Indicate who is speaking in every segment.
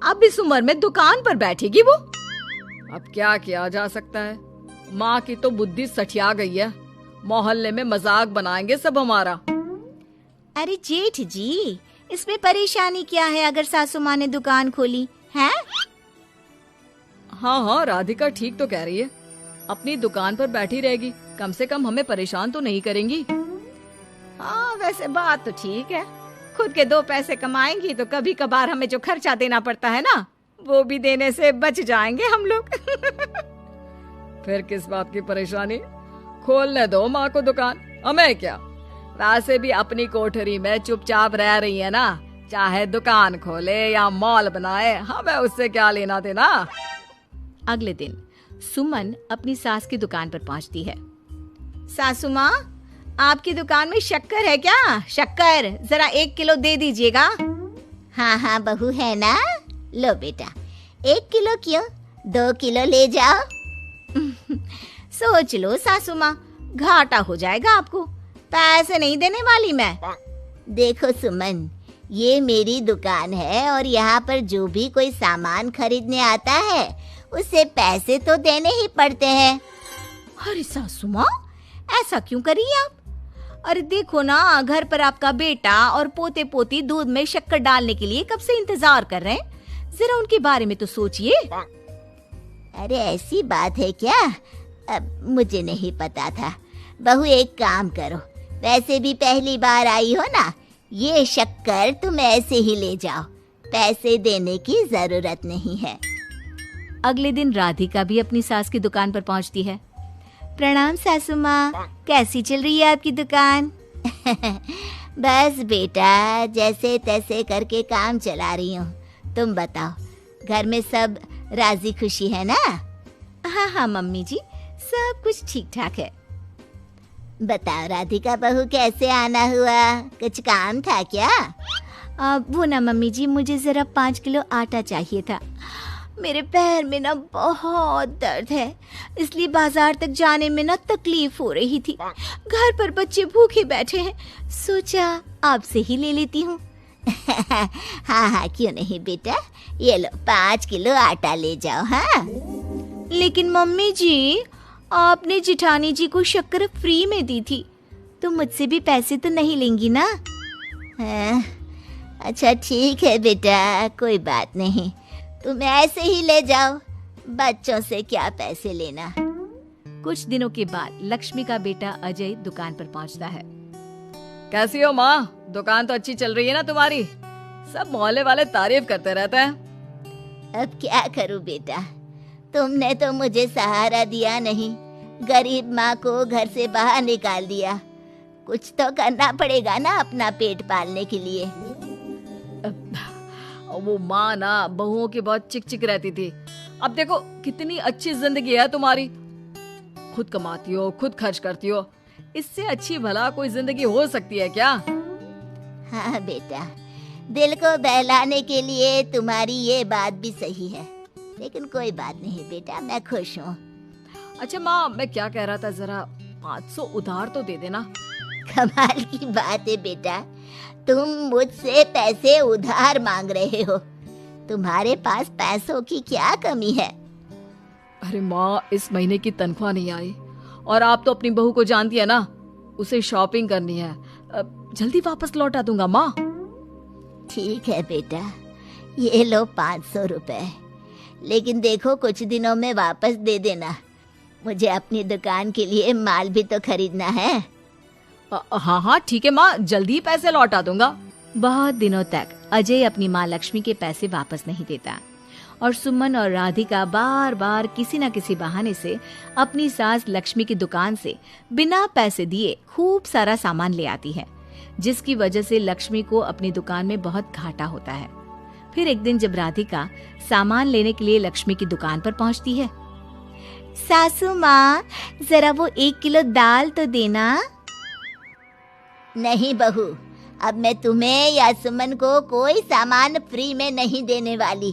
Speaker 1: अब इस उम्र में दुकान पर बैठेगी वो। अब क्या किया जा सकता है, माँ की तो बुद्धि सठिया गई है। मोहल्ले में मजाक बनाएंगे सब हमारा।
Speaker 2: अरे जेठ जी, इसमें परेशानी क्या है अगर सासू माँ ने दुकान खोली है?
Speaker 1: हाँ, राधिका ठीक तो कह रही है। अपनी दुकान पर बैठी रहेगी, कम से कम हमें परेशान तो नहीं करेंगी।
Speaker 2: हाँ, वैसे बात तो ठीक है। खुद के 2 पैसे कमाएंगी तो कभी कभार हमें जो खर्चा देना पड़ता है ना, वो भी देने से बच जाएंगे हम लोग।
Speaker 1: फिर किस बात की परेशानी, खोलने दो माँ को दुकान, हमें क्या। वैसे भी अपनी कोठरी में चुपचाप रह रही है ना, चाहे दुकान खोले या मॉल बनाए, हमें उससे क्या लेना देना।
Speaker 2: अगले दिन सुमन अपनी सास की दुकान पर पहुंचती है। सासू माँ, आपकी दुकान में शक्कर है क्या? शक्कर जरा 1 किलो दे दीजिएगा।
Speaker 3: हाँ बहू है ना, लो बेटा 1 किलो क्यों, 2 किलो ले जाओ।
Speaker 2: सोच लो सासू माँ, घाटा हो जाएगा आपको, पैसे नहीं देने वाली मैं।
Speaker 3: देखो सुमन, ये मेरी दुकान है और यहाँ पर जो भी कोई सामान खरीदने आता है उसे पैसे तो देने ही पड़ते हैं।
Speaker 2: अरे सासू माँ, ऐसा क्यों कर रही हैं आप? अरे देखो ना, घर पर आपका बेटा और पोते पोती दूध में शक्कर डालने के लिए कब से इंतजार कर रहे हैं, जरा उनके बारे में तो सोचिए।
Speaker 3: अरे ऐसी बात है क्या? अब मुझे नहीं पता था। बहू एक काम करो, वैसे भी पहली बार आई हो ना, ये शक्कर तुम ऐसे ही ले जाओ, पैसे देने की जरूरत नहीं है।
Speaker 2: अगले दिन राधिका भी अपनी सास की दुकान पर पहुंचती है। प्रणाम सासू माँ, कैसी चल रही है आपकी दुकान?
Speaker 3: बस बेटा, जैसे तैसे करके काम चला रही हूँ। तुम बताओ, घर में सब राजी खुशी है ना?
Speaker 2: हाँ मम्मी जी, सब कुछ ठीक ठाक है।
Speaker 3: बताओ राधिका बहू, कैसे आना हुआ, कुछ काम था क्या?
Speaker 2: वो ना मम्मी जी, मुझे जरा 5 किलो आटा चाहिए था। मेरे पैर में ना बहुत दर्द है, इसलिए बाजार तक जाने में ना तकलीफ हो रही थी। घर पर बच्चे भूखे बैठे हैं, सोचा आपसे ही ले लेती हूँ।
Speaker 3: हाँ क्यों नहीं बेटा, ये लो 5 किलो आटा ले जाओ। हाँ
Speaker 2: लेकिन मम्मी जी, आपने जिठानी जी को शक्कर फ्री में दी थी, तो मुझसे भी पैसे तो नहीं लेंगी ना?
Speaker 3: अच्छा ठीक है बेटा, कोई बात नहीं, तुम ऐसे ही ले जाओ, बच्चों से क्या पैसे लेना।
Speaker 2: कुछ दिनों के बाद लक्ष्मी का बेटा अजय दुकान पर पहुंचता है।
Speaker 1: कैसी हो माँ, दुकान तो अच्छी चल रही है ना तुम्हारी, सब मोहल्ले वाले तारीफ करते रहते हैं।
Speaker 3: अब क्या करूं बेटा, तुमने तो मुझे सहारा दिया नहीं, गरीब माँ को घर से बाहर निकाल दिया। कुछ तो करना पड़ेगा ना अपना पेट पालने के लिए।
Speaker 1: वो माँ ना बहुओं की बहुत चिक चिक रहती थी, अब देखो कितनी अच्छी जिंदगी है तुम्हारी, खुद कमाती हो, खुद खर्च करती हो, इससे अच्छी भला कोई जिंदगी हो सकती है क्या?
Speaker 3: हाँ बेटा, दिल को बहलाने के लिए तुम्हारी ये बात भी सही है, लेकिन कोई बात नहीं बेटा, मैं खुश हूँ।
Speaker 1: अच्छा माँ, मैं क्या कह रहा था, जरा 500 उधार तो दे देना।
Speaker 3: कमाल की बात है बेटा, तुम मुझसे पैसे उधार मांग रहे हो, तुम्हारे पास पैसों की क्या कमी है?
Speaker 1: अरे माँ, इस महीने की तनख्वाह नहीं आई और आप तो अपनी बहू को जानती है ना, उसे शॉपिंग करनी है, जल्दी वापस लौटा दूंगा माँ।
Speaker 3: ठीक है बेटा, ये लो 500 रुपए, लेकिन देखो कुछ दिनों में वापस दे देना, मुझे अपनी दुकान के लिए माल भी तो खरीदना है।
Speaker 1: हाँ ठीक है माँ, जल्दी पैसे लौटा दूंगा।
Speaker 2: बहुत दिनों तक अजय अपनी माँ लक्ष्मी के पैसे वापस नहीं देता और सुमन और राधिका बार बार किसी न किसी बहाने से अपनी सास लक्ष्मी की दुकान से बिना पैसे दिए खूब सारा सामान ले आती है, जिसकी वजह से लक्ष्मी को अपनी दुकान में बहुत घाटा होता है। फिर एक दिन जब राधिका सामान लेने के लिए लक्ष्मी की दुकान पर पहुंचती है। सासू माँ, जरा वो 1 किलो दाल तो देना।
Speaker 3: नहीं बहू, अब मैं तुम्हें या सुमन को कोई सामान फ्री में नहीं देने वाली,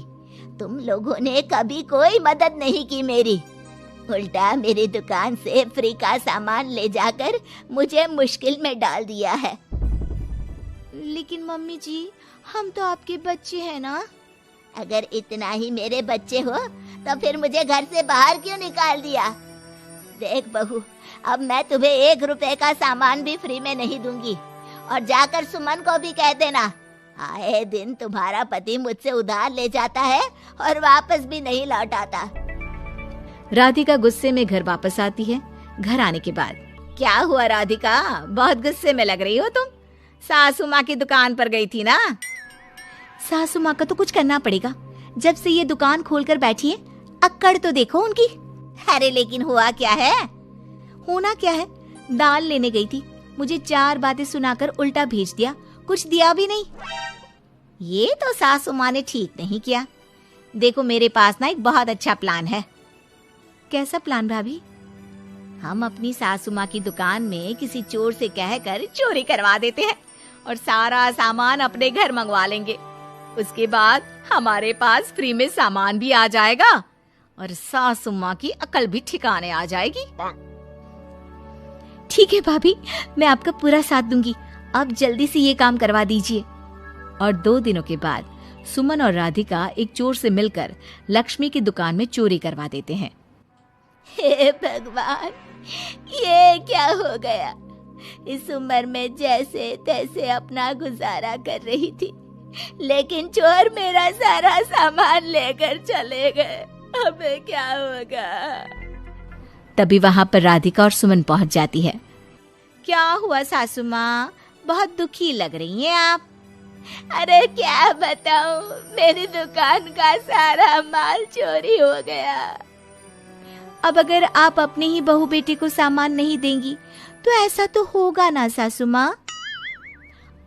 Speaker 3: तुम लोगों ने कभी कोई मदद नहीं की मेरी, उल्टा मेरी दुकान से फ्री का सामान ले जाकर मुझे मुश्किल में डाल दिया है।
Speaker 2: लेकिन मम्मी जी, हम तो आपके बच्चे हैं ना।
Speaker 3: अगर इतना ही मेरे बच्चे हो तो फिर मुझे घर से बाहर क्यों निकाल दिया? देख बहू, अब मैं तुम्हें 1 रुपए का सामान भी फ्री में नहीं दूंगी। और जाकर सुमन को भी कह देना, आए दिन तुम्हारा पति मुझसे उधार ले जाता है और वापस भी नहीं लौटाता।
Speaker 2: राधिका गुस्से में घर वापस आती है। घर आने के बाद, क्या हुआ राधिका, बहुत गुस्से में लग रही हो तुम? सासू माँ की दुकान पर गई थी ना? सासू माँ का तो कुछ करना पड़ेगा, जब से ये दुकान खोलकर बैठी है। अक्कड़ तो देखो उनकी।
Speaker 3: अरे लेकिन हुआ क्या है?
Speaker 2: होना क्या है, दाल लेने गई थी, मुझे 4 बातें सुनाकर उल्टा भेज दिया, कुछ दिया भी नहीं।
Speaker 3: ये तो सासू माँ ने ठीक नहीं किया। देखो मेरे पास ना एक बहुत अच्छा प्लान है।
Speaker 2: कैसा प्लान भाभी?
Speaker 3: हम अपनी सासू माँ की दुकान में किसी चोर से कहकर चोरी करवा देते हैं और सारा सामान अपने घर मंगवा लेंगे।
Speaker 2: उसके बाद हमारे पास फ्री में सामान भी आ जाएगा और सासू माँ की अकल भी ठिकाने आ जाएगी। ठीक है भाभी, मैं आपका पूरा साथ दूंगी। अब जल्दी से ये काम करवा दीजिए। और 2 दिनों के बाद सुमन और राधिका एक चोर से मिलकर लक्ष्मी की दुकान में चोरी करवा देते हैं।
Speaker 3: हे भगवान, ये क्या हो गया? इस उम्र में जैसे तैसे अपना गुजारा कर रही थी, लेकिन चोर मेरा सारा सामान लेकर चले गए। अबे क्या होगा?
Speaker 2: तभी वहाँ पर राधिका और सुमन पहुँच जाती है।
Speaker 3: क्या हुआ सासू माँ, बहुत दुखी लग रही हैं आप? अरे क्या बताऊं, मेरी दुकान का सारा माल चोरी हो गया।
Speaker 2: अब अगर आप अपने ही बहू बेटे को सामान नहीं देंगी तो ऐसा तो होगा ना सासू माँ।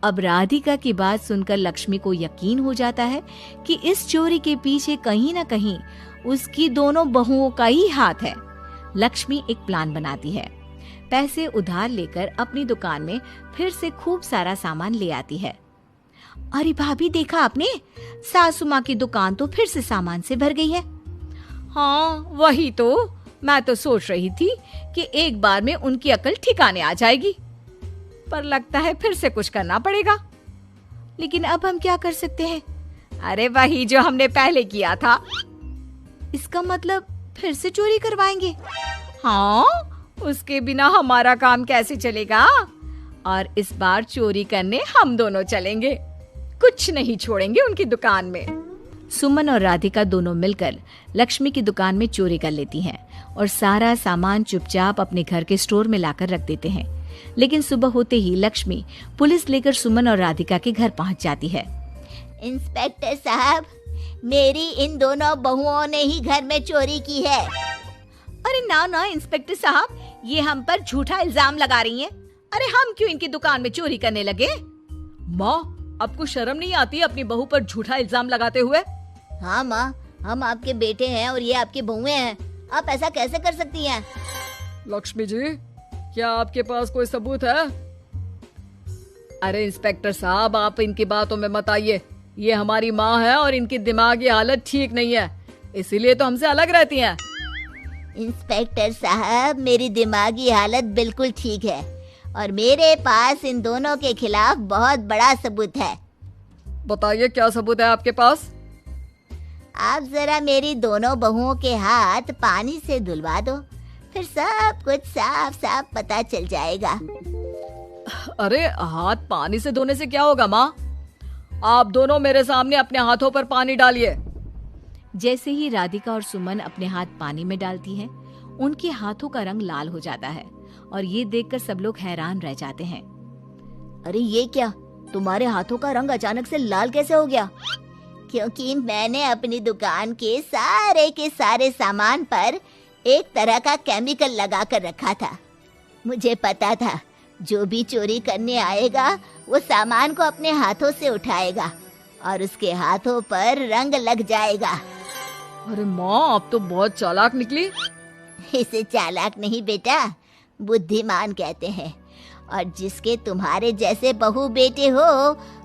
Speaker 2: अब राधिका की बात सुनकर लक्ष्मी को यकीन हो जाता है कि इस चोरी के पीछे कहीं न कहीं उसकी दोनों बहुओं का ही हाथ है। लक्ष्मी एक प्लान बनाती है। पैसे उधार लेकर अपनी दुकान में फिर से खूब सारा सामान ले आती है। अरे भाभी, देखा आपने, सासू माँ की दुकान तो फिर से सामान से भर गई है। हाँ वही तो, मैं तो सोच रही थी कि एक बार में उनकी अकल ठिकाने आ जाएगी, पर लगता है फिर से कुछ करना पड़ेगा। लेकिन अब हम क्या कर सकते हैं? अरे वही जो हमने पहले किया था। इसका मतलब फिर से चोरी करवाएंगे? हाँ, उसके बिना हमारा काम कैसे चलेगा? और इस बार चोरी करने हम दोनों चलेंगे, कुछ नहीं छोड़ेंगे उनकी दुकान में। सुमन और राधिका दोनों मिलकर लक्ष्मी की दुकान में चोरी कर लेती हैं और सारा सामान चुपचाप अपने घर के स्टोर में लाकर रख देते हैं। लेकिन सुबह होते ही लक्ष्मी पुलिस लेकर सुमन और राधिका के घर पहुंच जाती है।
Speaker 3: इंस्पेक्टर साहब, मेरी इन दोनों बहुओं ने ही घर में चोरी की है।
Speaker 2: अरे ना इंस्पेक्टर साहब, ये हम पर झूठा इल्जाम लगा रही हैं। अरे हम क्यों इनकी दुकान में चोरी करने लगे? माँ, आपको शर्म नहीं आती अपनी बहू पर झूठा इल्जाम लगाते हुए?
Speaker 3: हाँ माँ, हम आपके बेटे हैं और ये आपकी बहुएं हैं, आप ऐसा कैसे कर सकती हैं?
Speaker 1: लक्ष्मी जी, क्या आपके पास कोई सबूत है? अरे इंस्पेक्टर साहब, आप इनकी बातों में मत आइए। ये हमारी माँ है और इनकी दिमागी हालत ठीक नहीं है, इसीलिए तो हमसे अलग रहती हैं।
Speaker 3: इंस्पेक्टर साहब, मेरी दिमागी हालत बिल्कुल ठीक है और मेरे पास इन दोनों के खिलाफ बहुत बड़ा सबूत है।
Speaker 1: बताइए, क्या सबूत है आपके पास?
Speaker 3: आप जरा मेरी दोनों बहुओं के हाथ पानी से धुलवा दो, फिर सब कुछ साफ साफ पता चल जाएगा।
Speaker 1: अरे हाथ पानी से धोने से क्या होगा माँ? आप दोनों मेरे सामने अपने हाथों पर पानी डालिए।
Speaker 2: जैसे ही राधिका और सुमन अपने हाथ पानी में डालती हैं, उनके हाथों का रंग लाल हो जाता है और ये देखकर सब लोग हैरान रह जाते हैं।
Speaker 3: अरे ये क्या, तुम्हारे हाथों का रंग अचानक से लाल कैसे हो गया? क्योंकि मैंने अपनी दुकान के सारे सामान पर एक तरह का केमिकल लगा कर रखा था। मुझे पता था जो भी चोरी करने आएगा वो सामान को अपने हाथों से उठाएगा और उसके हाथों पर रंग लग जाएगा।
Speaker 1: अरे माँ, आप तो बहुत चालाक निकली।
Speaker 3: इसे चालाक नहीं बेटा, बुद्धिमान कहते हैं। और जिसके तुम्हारे जैसे बहू बेटे हो,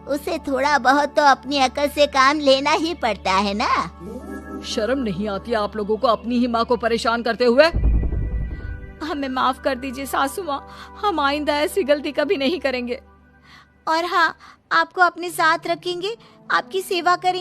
Speaker 3: उसे थोड़ा बहुत तो अपनी अकल से काम लेना ही पड़ता है ना।
Speaker 1: शर्म नहीं आती आप लोगों को अपनी ही माँ को परेशान करते हुए?
Speaker 2: हमें माफ कर दीजिए सासू माँ, हम आइंदा ऐसी गलती कभी नहीं करेंगे। और हाँ, आपको अपने साथ रखेंगे, आपकी सेवा करेंगे।